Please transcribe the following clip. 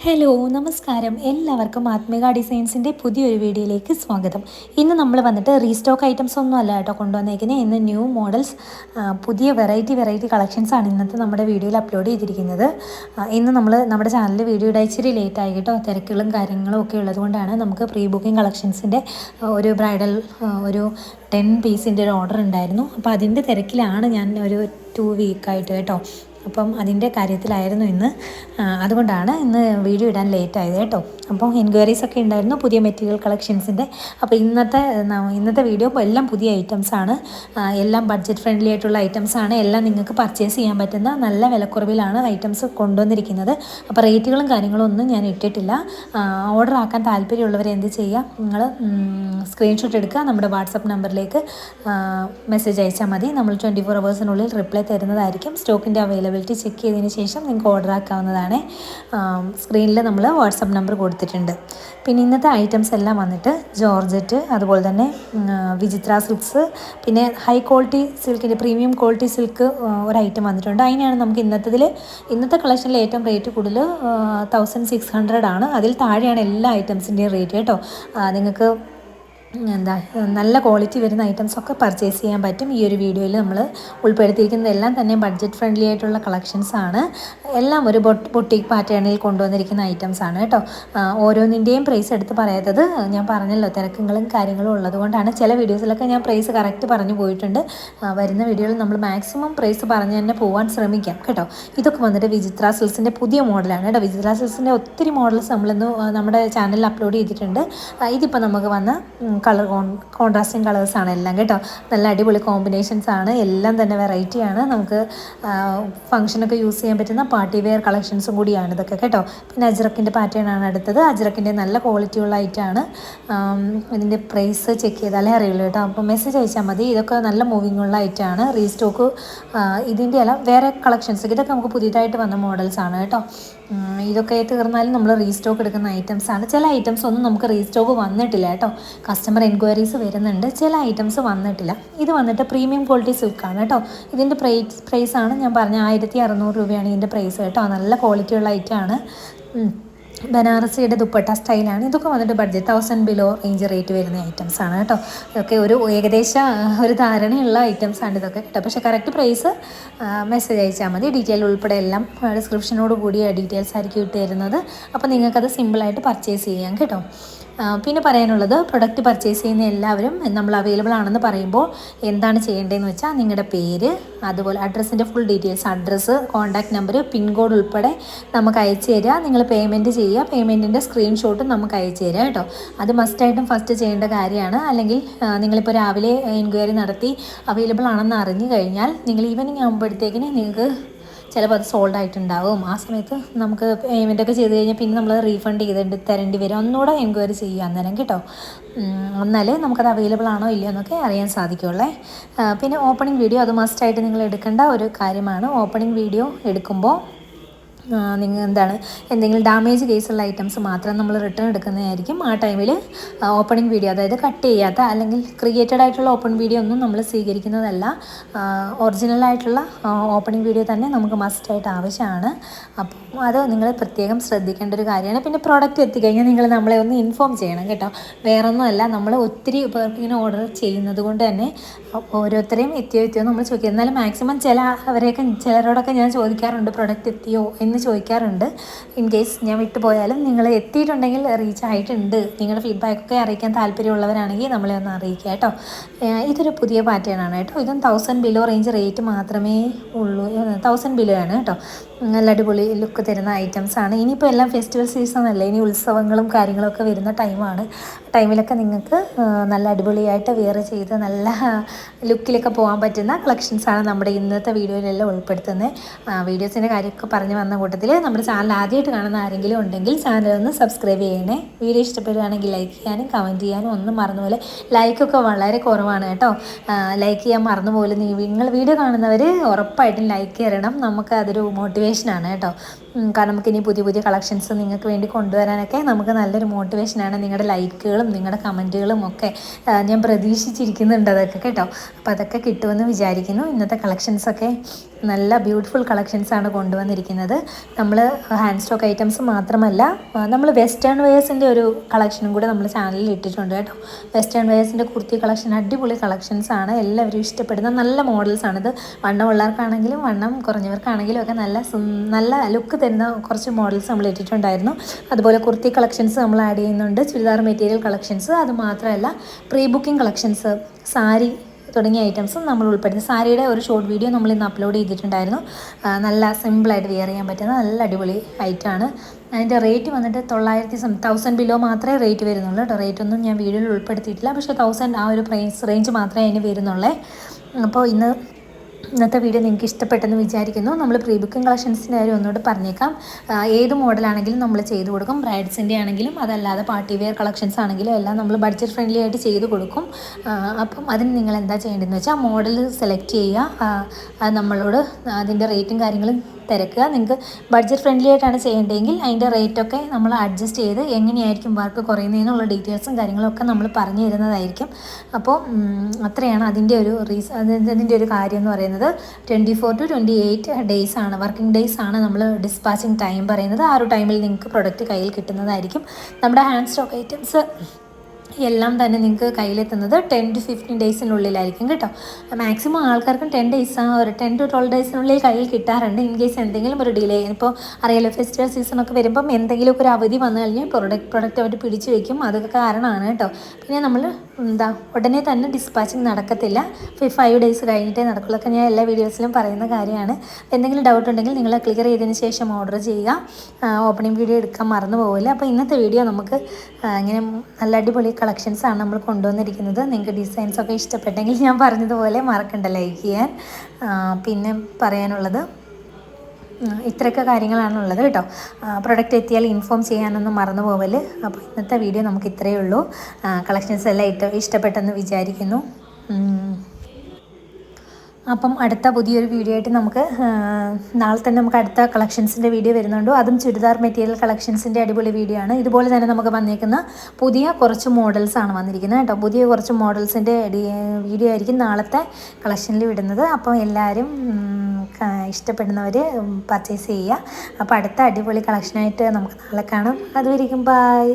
Hello നമസ്കാരം എല്ലാവർക്കും ആത്മിക ഡിസൈൻസിൻ്റെ പുതിയൊരു വീഡിയോയിലേക്ക് സ്വാഗതം. ഇന്ന് നമ്മൾ വന്നിട്ട് റീസ്റ്റോക്ക് ഐറ്റംസ് ഒന്നും അല്ല കേട്ടോ കൊണ്ടുവന്നേക്കുന്നത്. ഇന്ന് ന്യൂ മോഡൽസ് പുതിയ വെറൈറ്റി കളക്ഷൻസാണ് ഇന്നത്തെ നമ്മുടെ വീഡിയോയിൽ അപ്ലോഡ് ചെയ്തിരിക്കുന്നത്. ഇന്ന് നമ്മൾ നമ്മുടെ ചാനലിൽ വീഡിയോ ഇടാൻ ഇച്ചിരി ലേറ്റായി കേട്ടോ, തിരക്കുകളും കാര്യങ്ങളും ഒക്കെ ഉള്ളതുകൊണ്ടാണ്. നമുക്ക് പ്രീ ബുക്കിംഗ് കളക്ഷൻസിൻ്റെ ഒരു ബ്രൈഡൽ ഒരു 10 പീസിൻ്റെ ഒരു ഓർഡർ ഉണ്ടായിരുന്നു. അപ്പോൾ അതിൻ്റെ തിരക്കിലാണ് ഞാൻ ഒരു 2 വീക്കായിട്ട് കേട്ടോ. അപ്പം അതിൻ്റെ കാര്യത്തിലായിരുന്നു ഇന്ന്, അതുകൊണ്ടാണ് ഇന്ന് വീഡിയോ ഇടാൻ ലേറ്റായത് കേട്ടോ. അപ്പോൾ എൻക്വയറീസ് ഒക്കെ ഉണ്ടായിരുന്നു പുതിയ മെറ്റീരിയൽ കളക്ഷൻസിൻ്റെ. അപ്പോൾ ഇന്നത്തെ വീഡിയോ എല്ലാം പുതിയ ഐറ്റംസാണ്, എല്ലാം ബഡ്ജറ്റ് ഫ്രണ്ട്ലി ആയിട്ടുള്ള ഐറ്റംസാണ്. എല്ലാം നിങ്ങൾക്ക് പർച്ചേസ് ചെയ്യാൻ പറ്റുന്ന നല്ല വിലക്കുറവിലാണ് ഐറ്റംസ് കൊണ്ടുവന്നിരിക്കുന്നത്. അപ്പോൾ റേറ്റുകളും കാര്യങ്ങളും ഒന്നും ഞാൻ ഇട്ടിട്ടില്ല. ഓർഡർ ആക്കാൻ താല്പര്യമുള്ളവർ എന്ത് ചെയ്യുക, നിങ്ങൾ സ്ക്രീൻഷോട്ട് എടുക്കുക, നമ്മുടെ വാട്സപ്പ് നമ്പറിലേക്ക് മെസ്സേജ് അയച്ചാൽ മതി. നമ്മൾ 24 ഹവേഴ്സിനുള്ളിൽ റിപ്ലൈ തരുന്നതായിരിക്കും. സ്റ്റോക്കിൻ്റെ അവൈലബിലിറ്റി ചെക്ക് ചെയ്തതിന് ശേഷം നിങ്ങൾക്ക് ഓർഡർ ആക്കാവുന്നതാണ്. സ്ക്രീനിൽ നമ്മൾ വാട്സപ്പ് നമ്പർ കൊടുത്തിട്ടുണ്ട്. പിന്നെ ഇന്നത്തെ ഐറ്റംസ് എല്ലാം വന്നിട്ട് ജോർജറ്റ്, അതുപോലെ തന്നെ വിചിത്ര സിൽക്സ്, പിന്നെ ഹൈ ക്വാളിറ്റി സിൽക്കിൻ്റെ പ്രീമിയം ക്വാളിറ്റി സിൽക്ക് ഒരു ഐറ്റം വന്നിട്ടുണ്ട്. അതിനാണ് നമുക്ക് ഇന്നത്തെ കളക്ഷനിൽ ഏറ്റവും റേറ്റ് കൂടുതൽ 1600 ആണ്. അതിൽ താഴെയാണ് എല്ലാ ഐറ്റംസിൻ്റെയും റേറ്റ് കേട്ടോ. നിങ്ങൾക്ക് നല്ല ക്വാളിറ്റി വരുന്ന ഐറ്റംസൊക്കെ പർച്ചേസ് ചെയ്യാൻ പറ്റും. ഈ ഒരു വീഡിയോയിൽ നമ്മൾ ഉൾപ്പെടുത്തിയിരിക്കുന്നത് എല്ലാം തന്നെ ബഡ്ജറ്റ് ഫ്രണ്ട്ലി ആയിട്ടുള്ള കളക്ഷൻസാണ്. എല്ലാം ഒരു ബൊട്ടീക്ക് പാറ്റേണിൽ കൊണ്ടുവന്നിരിക്കുന്ന ഐറ്റംസാണ് കേട്ടോ. ഓരോന്നിൻ്റെയും പ്രൈസ് എടുത്ത് പറയാത്തത് ഞാൻ പറഞ്ഞല്ലോ, തിരക്കുകളും കാര്യങ്ങളും ഉള്ളതുകൊണ്ടാണ്. ചില വീഡിയോസിലൊക്കെ ഞാൻ പ്രൈസ് കറക്റ്റ് പറഞ്ഞു പോയിട്ടുണ്ട്. വരുന്ന വീഡിയോയിൽ നമ്മൾ മാക്സിമം പ്രൈസ് പറഞ്ഞ് തന്നെ പോകാൻ ശ്രമിക്കാം കേട്ടോ. ഇതൊക്കെ വന്നിട്ട് വിചിത്ര സിൽസിൻ്റെ പുതിയ മോഡലാണ് കേട്ടോ. വിചിത്ര സിൽസിൻ്റെ ഒത്തിരി മോഡൽസ് നമ്മളിന്ന് നമ്മുടെ ചാനലിൽ അപ്ലോഡ് ചെയ്തിട്ടുണ്ട്. ഇതിപ്പോൾ നമുക്ക് വന്ന കോൺട്രാസ്റ്റിംഗ് കളേഴ്സാണ് എല്ലാം കേട്ടോ. നല്ല അടിപൊളി കോമ്പിനേഷൻസ് ആണ്, എല്ലാം തന്നെ വെറൈറ്റിയാണ്. നമുക്ക് ഫംഗ്ഷനൊക്കെ യൂസ് ചെയ്യാൻ പറ്റുന്ന പാർട്ടി വെയർ കളക്ഷൻസും കൂടിയാണ് ഇതൊക്കെ കേട്ടോ. പിന്നെ അജ്രക്കിൻ്റെ പാറ്റേൺ ആണ് അടുത്തത്. അജ്രക്കിൻ്റെ നല്ല ക്വാളിറ്റിയുള്ള ഐറ്റമാണ്. ഇതിൻ്റെ പ്രൈസ് ചെക്ക് ചെയ്താലേ അറിയുള്ളൂ കേട്ടോ. അപ്പോൾ മെസ്സേജ് അയച്ചാൽ മതി. ഇതൊക്കെ നല്ല മൂവിങ് ഉള്ള ഐറ്റമാണ്. റീസ്റ്റോക്ക് ഇതിൻ്റെ അല്ല, വേറെ കളക്ഷൻസ്, ഇതൊക്കെ നമുക്ക് പുതിയതായിട്ട് വന്ന മോഡൽസാണ് കേട്ടോ. ഇതൊക്കെ തീർന്നാലും നമ്മൾ റീസ്റ്റോക്ക് എടുക്കുന്ന ഐറ്റംസാണ്. ചില ഐറ്റംസ് ഒന്നും നമുക്ക് റീസ്റ്റോക്ക് വന്നിട്ടില്ല കേട്ടോ. കസ്റ്റമർ എൻക്വയറീസ് വരുന്നുണ്ട്, ചില ഐറ്റംസ് വന്നിട്ടില്ല. ഇത് വന്നിട്ട് പ്രീമിയം ക്വാളിറ്റി സിൽക്കാണ് കേട്ടോ. ഇതിൻ്റെ പ്രൈസാണ് ഞാൻ പറഞ്ഞ 1600 രൂപയാണ് ഇതിൻ്റെ പ്രൈസ് കേട്ടോ. നല്ല ക്വാളിറ്റിയുള്ള ഐറ്റമാണ്. ബനാറസിയുടെ ദുപ്പട്ട സ്റ്റൈലാണ്. ഇതൊക്കെ വന്നിട്ട് ബഡ്ജറ്റ് 1000 ബിലോ റേഞ്ച് റേറ്റ് വരുന്ന ഐറ്റംസാണ് കേട്ടോ. ഇതൊക്കെ ഒരു ഏകദേശം ഒരു ധാരണയുള്ള ഐറ്റംസാണ് ഇതൊക്കെ കേട്ടോ. പക്ഷേ കറക്റ്റ് പ്രൈസ് മെസ്സേജ് അയച്ചാൽ മതി. ഡീറ്റെയിൽ ഉൾപ്പെടെ എല്ലാം ഡിസ്ക്രിപ്ഷനോട് കൂടിയ ഡീറ്റെയിൽസ് ആയിരിക്കും ഇട്ട് തരുന്നത്. അപ്പോൾ നിങ്ങൾക്കത് സിമ്പിളായിട്ട് പർച്ചേസ് ചെയ്യാം കേട്ടോ. പിന്നെ പറയാനുള്ളത്, പ്രൊഡക്റ്റ് പർച്ചേസ് ചെയ്യുന്ന എല്ലാവരും നമ്മൾ അവൈലബിൾ ആണെന്ന് പറയുമ്പോൾ എന്താണ് ചെയ്യേണ്ടതെന്ന് വെച്ചാൽ, നിങ്ങളുടെ പേര്, അതുപോലെ അഡ്രസ്സിൻ്റെ full details, address, contact number, pincode ഉൾപ്പെടെ നമുക്ക് അയച്ചു തരിക. നിങ്ങൾ പേയ്മെൻറ്റ് ചെയ്യുക, പേയ്മെൻറ്റിൻ്റെ സ്ക്രീൻഷോട്ടും നമുക്ക് അയച്ചു തരിക കേട്ടോ. അത് മസ്റ്റായിട്ടും ഫസ്റ്റ് ചെയ്യേണ്ട കാര്യമാണ്. അല്ലെങ്കിൽ നിങ്ങളിപ്പോൾ രാവിലെ എൻക്വയറി നടത്തി അവൈലബിൾ ആണെന്ന് അറിഞ്ഞു കഴിഞ്ഞാൽ നിങ്ങൾ ഈവനിങ് ആകുമ്പോഴത്തേക്കിന് നിങ്ങൾക്ക് ചിലപ്പോൾ അത് സോൾഡ് ആയിട്ടുണ്ടാവും. ആ സമയത്ത് നമുക്ക് പേയ്മെൻറ്റൊക്കെ ചെയ്ത് കഴിഞ്ഞാൽ പിന്നെ നമ്മൾ റീഫണ്ട് തരേണ്ടി വരും. ഒന്നുകൂടെ എൻക്വയറി ചെയ്യുക അന്നേരം കേട്ടോ. എന്നാലേ നമുക്കത് അവൈലബിൾ ആണോ ഇല്ലയോ എന്നൊക്കെ അറിയാൻ സാധിക്കുള്ളേ. പിന്നെ ഓപ്പണിംഗ് വീഡിയോ അത് മസ്റ്റായിട്ട് നിങ്ങൾ എടുക്കേണ്ട ഒരു കാര്യമാണ്. ഓപ്പണിംഗ് വീഡിയോ എടുക്കുമ്പോൾ നിങ്ങൾ എന്തെങ്കിലും ഡാമേജ് കേസുള്ള ഐറ്റംസ് മാത്രം നമ്മൾ റിട്ടേൺ എടുക്കുന്നതായിരിക്കും. ആ ടൈമിൽ ഓപ്പണിംഗ് വീഡിയോ, അതായത് കട്ട് ചെയ്യാത്ത അല്ലെങ്കിൽ ക്രിയേറ്റഡ് ആയിട്ടുള്ള ഓപ്പൺ വീഡിയോ ഒന്നും നമ്മൾ സ്വീകരിക്കുന്നതല്ല. ഒറിജിനലായിട്ടുള്ള ഓപ്പണിംഗ് വീഡിയോ തന്നെ നമുക്ക് മസ്റ്റായിട്ട് ആവശ്യമാണ്. അപ്പം അത് നിങ്ങൾ പ്രത്യേകം ശ്രദ്ധിക്കേണ്ട ഒരു കാര്യമാണ്. പിന്നെ പ്രോഡക്റ്റ് എത്തിക്കഴിഞ്ഞാൽ നിങ്ങൾ നമ്മളെ ഒന്ന് ഇൻഫോം ചെയ്യണം കേട്ടോ. വേറൊന്നുമല്ല, നമ്മൾ ഒത്തിരി പേർക്ക് ഇങ്ങനെ ഓർഡർ ചെയ്യുന്നത് കൊണ്ട് തന്നെ ഓരോരുത്തരെയും എത്തിയോ നമ്മൾ ചോദിക്കുക. എന്നാലും മാക്സിമം ചിലരോടൊക്കെ ഞാൻ ചോദിക്കാറുണ്ട്, പ്രൊഡക്റ്റ് എത്തിയോ എന്ന് ചോദിക്കാറുണ്ട്. ഇൻ കേസ് ഞാൻ വിട്ടുപോയാലും നിങ്ങൾ എത്തിയിട്ടുണ്ടെങ്കിൽ റീച്ച് ആയിട്ടുണ്ട്, നിങ്ങളുടെ ഫീഡ്ബാക്കൊക്കെ അറിയിക്കാൻ താല്പര്യമുള്ളവരാണെങ്കിൽ നമ്മളെ ഒന്ന് അറിയിക്കുക കേട്ടോ. ഇതൊരു പുതിയ പാറ്റേൺ ആണ് കേട്ടോ. ഇതും 1000 ബിലോ റേഞ്ച് റേറ്റ് മാത്രമേ ഉള്ളൂ. 1000 ബിലോ ആണ് കേട്ടോ. നല്ല അടിപൊളി ലുക്ക് തരുന്ന ഐറ്റംസാണ്. ഇനിയിപ്പോൾ എല്ലാം ഫെസ്റ്റിവൽ സീസൺ അല്ലേ, ഇനി ഉത്സവങ്ങളും കാര്യങ്ങളൊക്കെ വരുന്ന ടൈമിലൊക്കെ നിങ്ങൾക്ക് നല്ല അടിപൊളിയായിട്ട് വെയർ ചെയ്ത് നല്ല ലുക്കിലൊക്കെ പോകാൻ പറ്റുന്ന കളക്ഷൻസാണ് നമ്മുടെ ഇന്നത്തെ വീഡിയോയിലെല്ലാം ഉൾപ്പെടുത്തുന്നത്. വീഡിയോസിൻ്റെ കാര്യമൊക്കെ പറഞ്ഞു വന്ന കൂട്ടത്തിൽ നമ്മുടെ ചാനൽ ആദ്യമായിട്ട് കാണുന്ന ആരെങ്കിലും ഉണ്ടെങ്കിൽ ചാനലൊന്ന് സബ്സ്ക്രൈബ് ചെയ്യണേ. വീഡിയോ ഇഷ്ടപ്പെടുകയാണെങ്കിൽ ലൈക്ക് ചെയ്യാനും കമൻറ്റ് ചെയ്യാനും ഒന്നും മറന്നുപോലെ. ലൈക്കൊക്കെ വളരെ കുറവാണ് കേട്ടോ. ലൈക്ക് ചെയ്യാൻ മറന്നുപോലെ. നിങ്ങൾ വീഡിയോ കാണുന്നവർ ഉറപ്പായിട്ടും ലൈക്ക് തരണം. നമുക്ക് അതൊരു മോട്ടിവേഷനാണ് കേട്ടോ. കാരണം നമുക്കിനി പുതിയ പുതിയ കളക്ഷൻസ് നിങ്ങൾക്ക് വേണ്ടി കൊണ്ടുവരാനൊക്കെ നമുക്ക് നല്ലൊരു മോട്ടിവേഷനാണ്. നിങ്ങളുടെ ലൈക്കുകളും നിങ്ങളുടെ കമൻറ്റുകളും ഒക്കെ ഞാൻ പ്രതീക്ഷിച്ചിരിക്കുന്നുണ്ട് അതൊക്കെ കേട്ടോ. അപ്പോൾ അതൊക്കെ കിട്ടുമെന്ന് വിചാരിക്കുന്നു. ഇന്നത്തെ കളക്ഷൻസൊക്കെ നല്ല ബ്യൂട്ടിഫുൾ കളക്ഷൻസാണ് കൊണ്ടുവന്നിരിക്കുന്നത്. നമ്മൾ ഹാൻഡ് സ്റ്റോക്ക് ഐറ്റംസ് മാത്രമല്ല, നമ്മൾ വെസ്റ്റേൺ വെയേഴ്സിൻ്റെ ഒരു കളക്ഷനും കൂടെ നമ്മൾ ചാനലിൽ ഇട്ടിട്ടുണ്ട് കേട്ടോ. വെസ്റ്റേൺ വെയേഴ്സിൻ്റെ കുർത്തി കളക്ഷൻ അടിപൊളി കളക്ഷൻസാണ്, എല്ലാവരും ഇഷ്ടപ്പെടുന്ന നല്ല മോഡൽസാണിത്. വണ്ണമുള്ളവർക്കാണെങ്കിലും വണ്ണം കുറഞ്ഞവർക്കാണെങ്കിലും ഒക്കെ നല്ല ലുക്ക് തരുന്ന കുറച്ച് മോഡൽസ് നമ്മൾ ഇട്ടിട്ടുണ്ടായിരുന്നു. അതുപോലെ കുർത്തി കളക്ഷൻസ് നമ്മൾ ആഡ് ചെയ്യുന്നുണ്ട്, ചുരിദാർ മെറ്റീരിയൽ കളക്ഷൻസ്, അതുമാത്രമല്ല പ്രീ ബുക്കിംഗ് കളക്ഷൻസ്, സാരി തുടങ്ങിയ ഐറ്റംസും നമ്മൾ ഉൾപ്പെടുത്തി. സാരിയുടെ ഒരു ഷോർട്ട് വീഡിയോ നമ്മൾ ഇന്ന് അപ്ലോഡ് ചെയ്തിട്ടുണ്ടായിരുന്നു. നല്ല സിമ്പിളായിട്ട് വെയർ ചെയ്യാൻ പറ്റുന്ന നല്ല അടിപൊളി ഐറ്റമാണ്. അതിൻ്റെ റേറ്റ് വന്നിട്ട് 1000 ബിലോ മാത്രമേ റേറ്റ് വരുന്നുള്ളൂ കേട്ടോ. റേറ്റൊന്നും ഞാൻ വീഡിയോയിൽ ഉൾപ്പെടുത്തിയിട്ടില്ല, പക്ഷേ 1000 ആ ഒരു പ്രൈസ് റേഞ്ച് മാത്രമേ അതിന് വരുന്നുള്ളൂ. അപ്പോൾ ഇന്നത്തെ വീഡിയോ നിങ്ങൾക്ക് ഇഷ്ടപ്പെട്ടെന്ന് വിചാരിക്കുന്നു. നമ്മൾ പ്രീ ബുക്കിംഗ് കളക്ഷൻസിൻ്റെ കാര്യം ഒന്നുകൂടെ പറഞ്ഞേക്കാം. ഏത് മോഡലാണെങ്കിലും നമ്മൾ ചെയ്ത് കൊടുക്കും. ബ്രൈഡ്സിൻ്റെ ആണെങ്കിലും അതല്ലാതെ പാർട്ടി വെയർ കളക്ഷൻസ് ആണെങ്കിലും എല്ലാം നമ്മൾ ബഡ്ജറ്റ് ഫ്രണ്ട്ലി ആയിട്ട് ചെയ്ത് കൊടുക്കും. അപ്പം അതിന് നിങ്ങൾ എന്താ ചെയ്യേണ്ടതെന്ന് വെച്ചാൽ മോഡൽ സെലക്ട് ചെയ്യുക, നമ്മളോട് അതിൻ്റെ റേറ്റും കാര്യങ്ങളും തിരക്കുക. നിങ്ങൾക്ക് ബഡ്ജറ്റ് ഫ്രണ്ട്ലി ആയിട്ടാണ് ചെയ്യേണ്ടതെങ്കിൽ അതിൻ്റെ റേറ്റൊക്കെ നമ്മൾ അഡ്ജസ്റ്റ് ചെയ്ത് എങ്ങനെയായിരിക്കും വർക്ക് കുറയുന്നതിനുള്ള ഡീറ്റെയിൽസും കാര്യങ്ങളൊക്കെ നമ്മൾ പറഞ്ഞു തരുന്നതായിരിക്കും. അപ്പോൾ അത്രയാണ് അതിൻ്റെ ഒരു കാര്യം എന്ന് പറയുന്നത്. 24 to 28 ഡേയ്സ് ആണ്, വർക്കിംഗ് ഡേയ്സ് ആണ് നമ്മൾ ഡിസ്പാച്ചിങ് ടൈം പറയുന്നത്. ആ ഒരു ടൈമിൽ നിങ്ങൾക്ക് പ്രൊഡക്റ്റ് കയ്യിൽ കിട്ടുന്നതായിരിക്കും. നമ്മുടെ ഹാൻഡ് സ്റ്റോക്ക് ഐറ്റംസ് എല്ലാം തന്നെ നിങ്ങൾക്ക് കയ്യിലെത്തുന്നത് 10 to 15 ഡേയ്സിനുള്ളിലായിരിക്കും കേട്ടോ. മാക്സിമം ആൾക്കാർക്കും 10 to 12 ഡേയ്സിനുള്ളിൽ കയ്യിൽ കിട്ടാറുണ്ട്. ഇൻ കേസ് എന്തെങ്കിലും ഒരു ഡിലേ, ഇപ്പോൾ അറിയാലോ ഫെസ്റ്റിവൽ സീസണൊക്കെ വരുമ്പം എന്തെങ്കിലുമൊക്കെ ഒരു അവധി വന്നു കഴിഞ്ഞാൽ പ്രൊഡക്റ്റ് അവർ പിടിച്ചു വയ്ക്കും. അതൊക്കെ കാരണമാണ് കേട്ടോ. പിന്നെ നമ്മൾ ഉടനെ തന്നെ ഡിസ്പാച്ചിങ് നടക്കത്തില്ല, 5 ഡേയ്സ് കഴിഞ്ഞിട്ടേ നടക്കുള്ളൂ. ഒക്കെ ഞാൻ എല്ലാ വീഡിയോസിലും പറയുന്ന കാര്യമാണ്. എന്തെങ്കിലും ഡൗട്ട് ഉണ്ടെങ്കിൽ നിങ്ങൾ ക്ലിയർ ചെയ്തതിന് ശേഷം ഓർഡർ ചെയ്യുക. ഓപ്പണിംഗ് വീഡിയോ എടുക്കാൻ മറന്നു പോകില്ല. അപ്പോൾ ഇന്നത്തെ വീഡിയോ നമുക്ക് ഇങ്ങനെ നല്ല അടിപൊളി കളക്ഷൻസാണ് നമ്മൾ കൊണ്ടുവന്നിരിക്കുന്നത്. നിങ്ങൾക്ക് ഡിസൈൻസൊക്കെ ഇഷ്ടപ്പെട്ടെങ്കിൽ ഞാൻ പറഞ്ഞതുപോലെ മറക്കണ്ട ലൈക്ക് ചെയ്യാൻ. പിന്നെ പറയാനുള്ളത് ഇത്രയൊക്കെ കാര്യങ്ങളാണുള്ളത് കേട്ടോ. പ്രൊഡക്റ്റ് എത്തിയാൽ ഇൻഫോം ചെയ്യാനൊന്നും മറന്നു പോകല്. അപ്പോൾ ഇന്നത്തെ വീഡിയോ നമുക്ക് ഇത്രയേ ഉള്ളൂ. കളക്ഷൻസ് എല്ലാം ഇഷ്ടപ്പെട്ടെന്ന് വിചാരിക്കുന്നു. അപ്പം അടുത്ത പുതിയൊരു വീഡിയോ ആയിട്ട് നമുക്ക് നാളെ തന്നെ നമുക്ക് അടുത്ത കളക്ഷൻസിൻ്റെ വീഡിയോ വരുന്നുണ്ട്. അതും ചുരിദാർ മെറ്റീരിയൽ കളക്ഷൻസിൻ്റെ അടിപൊളി വീഡിയോ ആണ്. ഇതുപോലെ തന്നെ നമുക്ക് വന്നേക്കുന്ന പുതിയ കുറച്ച് മോഡൽസാണ് വന്നിരിക്കുന്നത് കേട്ടോ. പുതിയ കുറച്ച് മോഡൽസിൻ്റെ വീഡിയോ ആയിരിക്കും നാളത്തെ കളക്ഷനിൽ വിടുന്നത്. അപ്പോൾ എല്ലാവരും ഇഷ്ടപ്പെടുന്നവർ പർച്ചേസ് ചെയ്യുക. അപ്പോൾ അടുത്ത അടിപൊളി കളക്ഷനായിട്ട് നമുക്ക് നാളെ കാണാം. അതുവരെയും ബൈ.